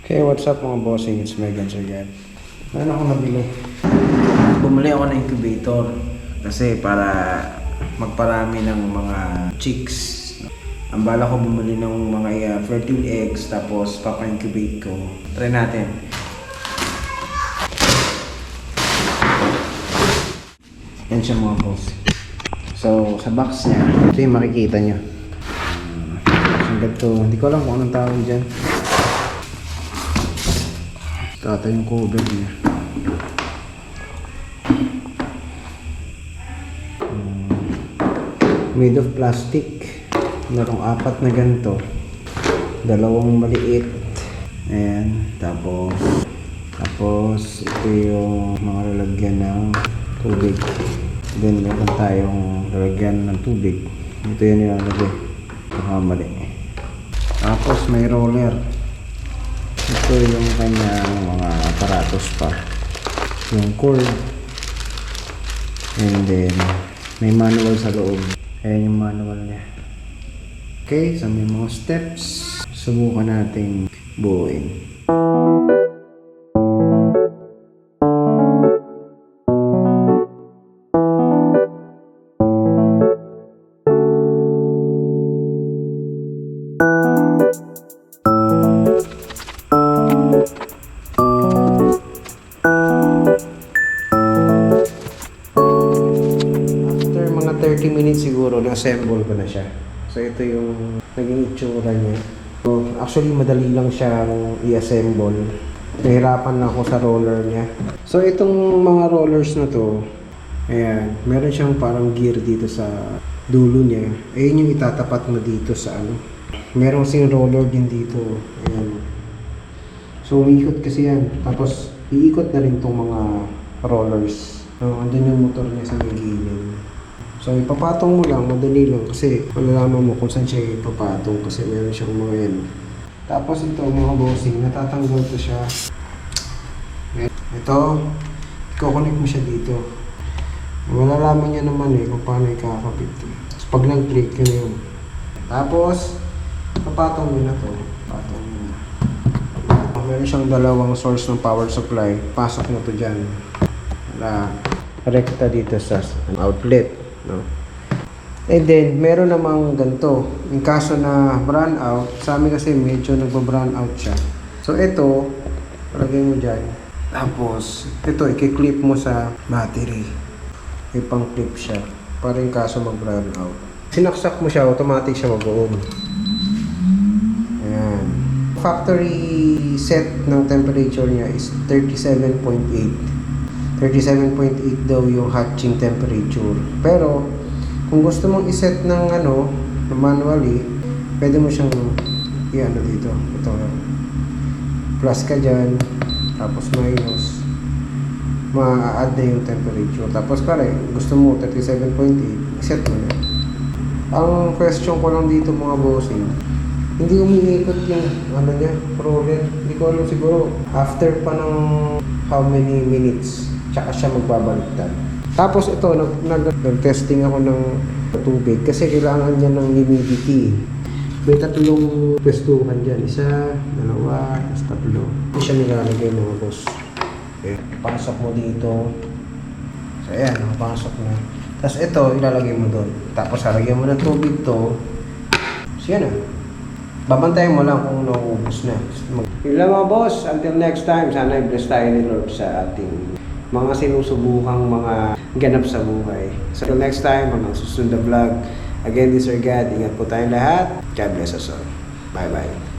Hey, what's up mga bossing? It's Megan Sirgan. Ano ako nabili? Bumili ako ng incubator kasi para magparami ng mga chicks. Ang bala ko bumili ng mga fertile eggs tapos papa-incubate ko. Try natin. Yan siya mga boss. So, sa box niya, ito yung makikita nyo. Hanggang to, hindi ko alam kung anong tawag dyan. Ito yung cover niya. Made of plastic. Merong 4 na ganito. 2 maliit. Ayan. Tapos ito yung mga lalagyan ng tubig. Then meron tayong lalagyan ng tubig. Ito yung nilalagay. Mali. Tapos may roller. Ito yung kanyang mga aparatos pa. Yung cord. And then may manual sa loob. Ayan yung manual niya. Okay, so may mga steps. Subukan nating buuin. After mga 30 minutes siguro, na-assemble ko na siya. So ito yung naging itsura niya. So, actually madali lang siyang i-assemble. Nahirapan lang ako sa roller niya. So itong mga rollers na to, ayan, meron siyang parang gear dito sa dulo niya. Ayun yung itatapat mo dito sa ano. Meron sing roller din dito. Ayan. So umiikot kasi yan. Tapos iikot na rin tong mga rollers. Andun yung motor niya sa may gilid. So ipapatong mo lang, madali lang kasi malalaman mo kung saan siya ipapatong kasi meron siyang mga yan. Tapos ito mga bossing, natatanggal to siya. Ito, i-connect mo siya dito. Malalaman niya naman kung paano ikakabit to. Tapos pag nag-click yun yun. Tapos, papatong mo na to. Patong mo na. Meron siyang 2 source ng power supply. Pasok mo to dyan. Rekta dito sa outlet. No? And then, meron namang ganito. In kaso na brown out, sa amin kasi medyo nagba-brown out siya. So, ito, palagay mo dyan. Tapos, ito, i-clip mo sa battery. Ipang-clip siya. Para in kaso mag-brown out. Sinaksak mo siya, automatic siya mag-on. Ayan. Factory set ng temperature niya is 37.8. 37.8 daw yung hatching temperature. Pero, kung gusto mong iset ng manually, pwede mo siyang i-ano dito. Ito. Plus ka dyan. Tapos minus. Ma-add na yung temperature. Tapos pare, gusto mo 37.8, iset mo na. Ang question ko lang dito mga bossing, hindi umiikot yung niya, roller. Hindi ko alam siguro after pa ng how many minutes tsaka siya magbabaliktad. Tapos ito, nag-testing ako ng tubig kasi kailangan niya ng humidity. May 3 pwestuhan dyan. 1, 2, 3. Ito siya nilalagay mga boss. Okay. Pasok mo dito. So ayan, nakapasok na. Tapos ito, ilalagay mo doon. Tapos halagyan mo ng tubig to. So yan babantayan mo lang kung nauubos na. Yun lang mga boss. Until next time, sana i-bless tayo ni Lord sa ating mga sinusubukang mga ganap sa buhay. So until next time, mga susunod na vlog. Again, this is God. Ingat po tayong lahat. God bless us all. Bye-bye.